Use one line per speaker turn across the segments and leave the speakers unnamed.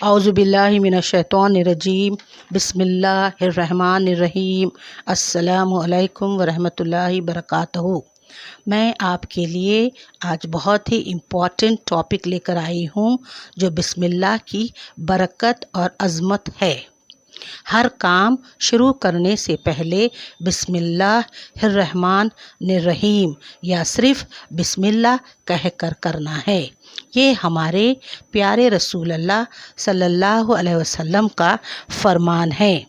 औज़ुबिल्लाहि मिनश्शैतानिर्रजीम बिस्मिल्लाहिर्रहमानिर्रहीम अस्सलामु अलैकुम वरहमतुल्लाहि वबरकातुहू। मैं आपके लिए आज बहुत ही इम्पॉर्टेंट टॉपिक लेकर आई हूँ जो बिस्मिल्लाह की बरकत और अज़मत है। हर काम शुरू करने से पहले बिस्मिल्लाहिर्रहमानिर्रहीम या सिर्फ़ बिस्मिल्लाह कहकर करना है। ये हमारे प्यारे रसूल अल्लाह सल्लल्लाहु अलैहि वसल्लम का फरमान है।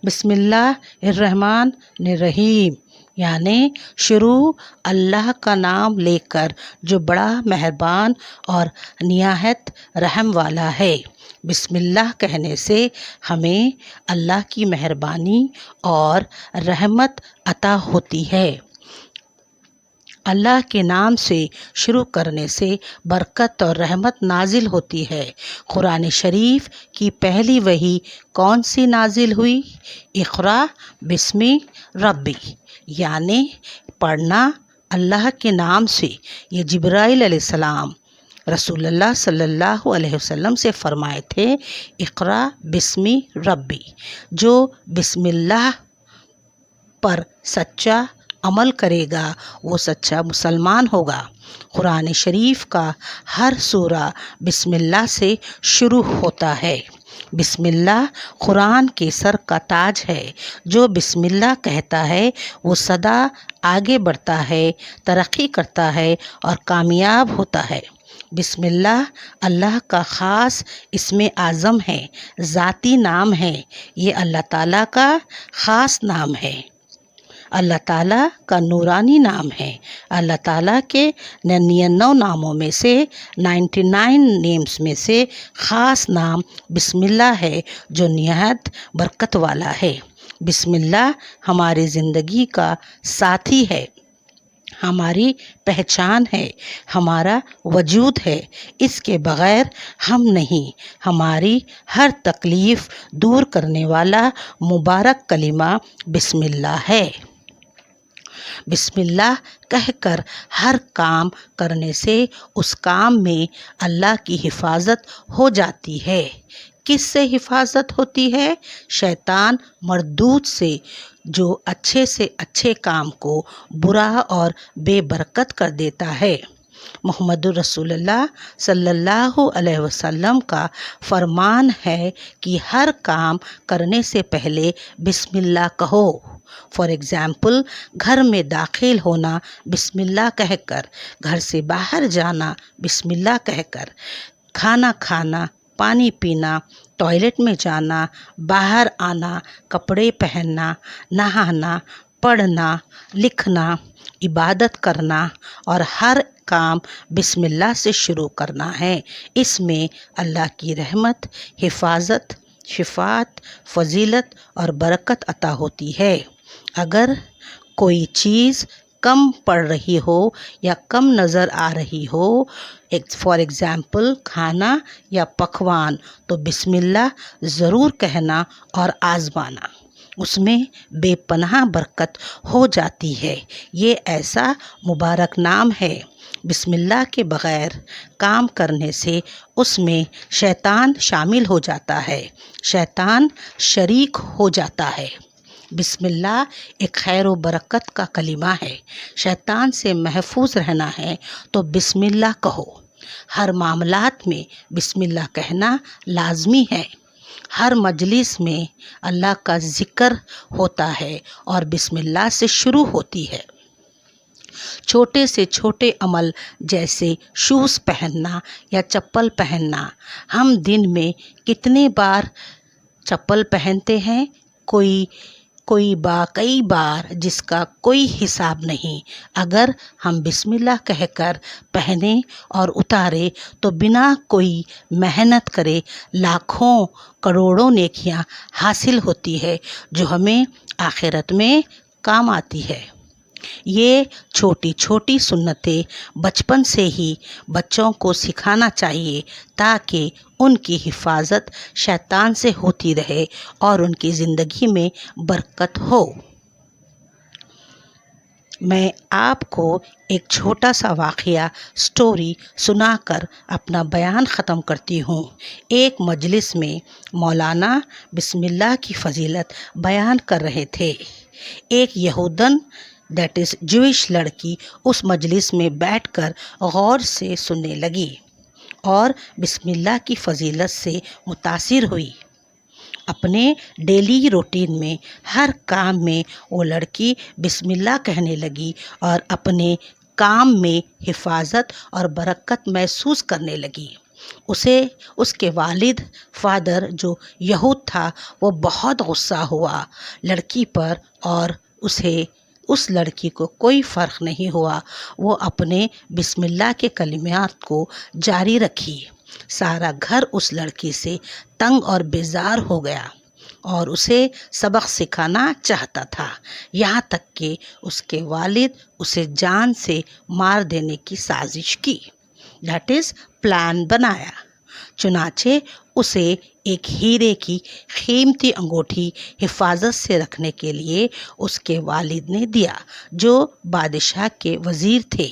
बिस्मिल्लाहिर्रहमानिर्रहीम यानी शुरू अल्लाह का नाम लेकर जो बड़ा मेहरबान और निहायत रहम वाला है। बिस्मिल्लाह कहने से हमें अल्लाह की मेहरबानी और रहमत अता होती है। अल्लाह के नाम से शुरू करने से बरकत और रहमत नाजिल होती है। कुरान शरीफ की पहली वही कौन सी नाजिल हुई? इक़रा बिस्मि रब्बी यानी पढ़ना अल्लाह के नाम से। ये जिब्राइल अलैहिस्सलाम रसूलुल्लाह सल्लल्लाहु अलैहि वसल्लम से फरमाए थे, इक़रा बिस्मि रब्बी। जो बिस्मिल्लाह पर सच्चा अमल करेगा वो सच्चा मुसलमान होगा। कुरान शरीफ का हर सूरा बिस्मिल्लाह से शुरू होता है। बिस्मिल्लाह कुरान के सर का ताज है। जो बिस्मिल्लाह कहता है वो सदा आगे बढ़ता है, तरक्की करता है और कामयाब होता है। बिस्मिल्लाह अल्लाह का ख़ास इस्मे आज़म है, ज़ाती नाम है। ये अल्लाह ताला का ख़ास नाम है, अल्लाह ताला का नूरानी नाम है। अल्लाह ताला के 99 नामों में से 99 नेम्स में से ख़ास नाम बिस्मिल्लाह है जो निहायत बरकत वाला है। बिस्मिल्लाह हमारी ज़िंदगी का साथी है, हमारी पहचान है, हमारा वजूद है। इसके बग़ैर हम नहीं। हमारी हर तकलीफ़ दूर करने वाला मुबारक कलिमा बिस्मिल्लाह है। बिस्मिल्लाह कहकर हर काम करने से उस काम में अल्लाह की हिफाजत हो जाती है। किससे हिफाजत होती है? शैतान मरदूद से, जो अच्छे से अच्छे काम को बुरा और बेबरकत कर देता है। मुहम्मदुर रसूलुल्लाह सल्लल्लाहु अलैहि वसल्लम का फरमान है कि हर काम करने से पहले बिस्मिल्लाह कहो। फॉर एग्ज़ाम्पल, घर में दाखिल होना बिस्मिल्लाह कहकर, घर से बाहर जाना बिस्मिल्लाह कहकर, खाना खाना, पानी पीना, टॉयलेट में जाना, बाहर आना, कपड़े पहनना, नहाना, पढ़ना, लिखना, इबादत करना और हर काम बिस्मिल्लाह से शुरू करना है। इसमें अल्लाह की रहमत, हिफाजत, शिफात, फजीलत और बरकत अता होती है। अगर कोई चीज़ कम पड़ रही हो या कम नज़र आ रही हो, फॉर एग्ज़ाम्पल खाना या पकवान, तो बिस्मिल्लाह ज़रूर कहना और आज़माना, उसमें बेपनाह बरकत हो जाती है। ये ऐसा मुबारक नाम है। बिस्मिल्लाह के बग़ैर काम करने से उसमें शैतान शामिल हो जाता है, शैतान शरीक हो जाता है। बिस्मिल्लाह एक खैर व बरकत का कलिमा है। शैतान से महफूज रहना है तो बिस्मिल्लाह कहो। हर मामलात में बिस्मिल्लाह कहना लाजमी है। हर मजलिस में अल्लाह का ज़िक्र होता है और बिस्मिल्लाह से शुरू होती है। छोटे से छोटे अमल जैसे शूज़ पहनना या चप्पल पहनना, हम दिन में कितने बार चप्पल पहनते हैं? कई बार, जिसका कोई हिसाब नहीं। अगर हम बिस्मिल्लाह कहकर पहने और उतारे तो बिना कोई मेहनत करे लाखों करोड़ों नेकियां हासिल होती है जो हमें आखिरत में काम आती है। ये छोटी छोटी सुन्नतें बचपन से ही बच्चों को सिखाना चाहिए ताकि उनकी हिफाजत शैतान से होती रहे और उनकी ज़िंदगी में बरकत हो। میں آپ کو ایک چھوٹا سا واقعہ سٹوری سنا کر اپنا بیان ختم کرتی ہوں۔ ایک مجلس میں مولانا بسم اللہ کی فضیلت بیان کر رہے تھے۔ ایک یہودن دیٹ از جوئش لڑکی اس مجلس میں بیٹھ کر غور سے سننے لگی اور بسم اللہ کی فضیلت سے متاثر ہوئی۔ اپنے ڈیلی روٹین میں ہر کام میں وہ لڑکی بسم اللہ کہنے لگی اور اپنے کام میں حفاظت اور برکت محسوس کرنے لگی۔ اس کے والد فادر جو یہود تھا وہ بہت غصہ ہوا لڑکی پر، اور اس لڑکی کو کوئی فرق نہیں ہوا۔ وہ اپنے بسم اللہ کے کلمات کو جاری رکھی۔ سارا گھر اس لڑکی سے تنگ اور بیزار ہو گیا اور اسے سبق سکھانا چاہتا تھا، یہاں تک کہ اس کے والد اسے جان سے مار دینے کی سازش کی، دیٹ از پلان بنایا۔ چنانچہ اسے ایک ہیرے کی قیمتی انگوٹھی حفاظت سے رکھنے کے لیے اس کے والد نے دیا، جو بادشاہ کے وزیر تھے۔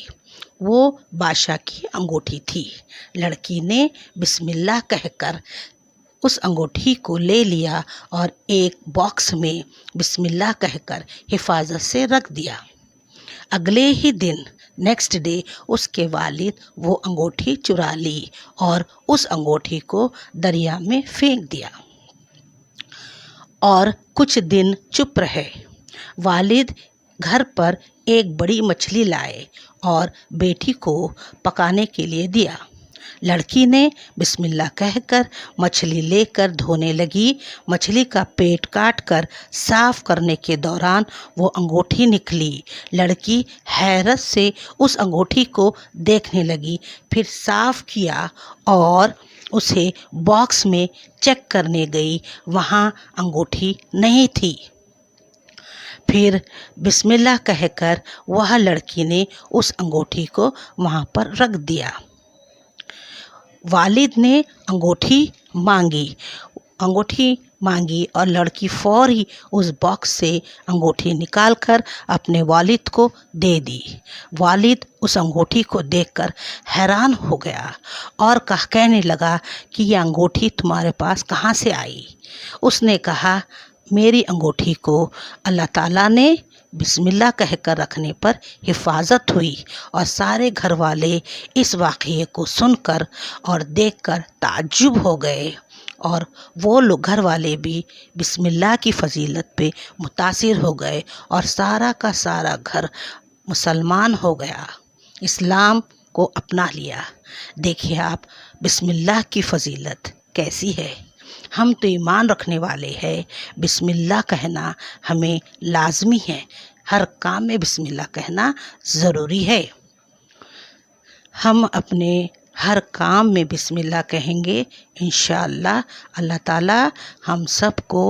وہ بادشاہ کی انگوٹھی تھی۔ لڑکی نے بسم اللہ کہہ کر اس انگوٹھی کو لے لیا اور ایک باکس میں بسم اللہ کہہ کر حفاظت سے رکھ دیا۔ اگلے ہی دن نیکسٹ ڈے اس کے والد وہ انگوٹھی چرا لی اور اس انگوٹھی کو دریا میں پھینک دیا اور کچھ دن چپ رہے۔ والد گھر پر ایک بڑی مچھلی لائے اور بیٹی کو پکانے کے لیے دیا۔ لڑکی نے بسم اللہ کہہ کر مچھلی لے کر دھونے لگی۔ مچھلی کا پیٹ کاٹ کر صاف کرنے کے دوران وہ انگوٹھی نکلی۔ لڑکی حیرت سے اس انگوٹھی کو دیکھنے لگی، پھر صاف کیا اور اسے باکس میں چیک کرنے گئی، وہاں انگوٹھی نہیں تھی۔ پھر بسم اللہ کہہ کر وہ لڑکی نے اس انگوٹھی کو وہاں پر رکھ دیا۔ والد نے انگوٹھی مانگی اور لڑکی فوری اس باکس سے انگوٹھی نکال کر اپنے والد کو دے دی۔ والد اس انگوٹھی کو دیکھ کر حیران ہو گیا اور کہنے لگا کہ یہ انگوٹھی تمہارے پاس کہاں سے آئی؟ اس نے کہا، میری انگوٹھی کو اللہ تعالیٰ نے بسم اللہ کہہ کر رکھنے پر حفاظت ہوئی۔ اور سارے گھر والے اس واقعے کو سن کر اور دیکھ کر تعجب ہو گئے، اور وہ لوگ گھر والے بھی بسم اللہ کی فضیلت پہ متاثر ہو گئے اور سارا کا سارا گھر مسلمان ہو گیا، اسلام کو اپنا لیا۔ دیکھیے آپ بسم اللہ کی فضیلت کیسی ہے۔ ہم تو ایمان رکھنے والے ہیں، بسم اللہ کہنا ہمیں لازمی ہے، ہر کام میں بسم اللہ کہنا ضروری ہے۔ ہم اپنے ہر کام میں بسم اللہ کہیں گے، انشاءاللہ اللہ تعالیٰ ہم سب کو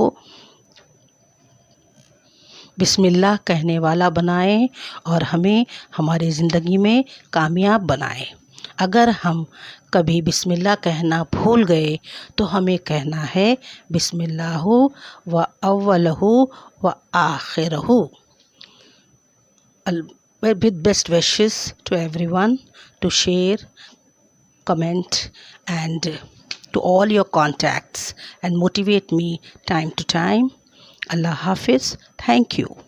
بسم اللہ کہنے والا بنائیں اور ہمیں ہماری زندگی میں کامیاب بنائیں۔ اگر ہم کبھی بسم اللہ کہنا بھول گئے تو ہمیں کہنا ہے بسم اللہ و اولہ و آخرہ۔ With best wishes to everyone to share, comment and to all your contacts and motivate me time to time. Allah Hafiz. Thank you.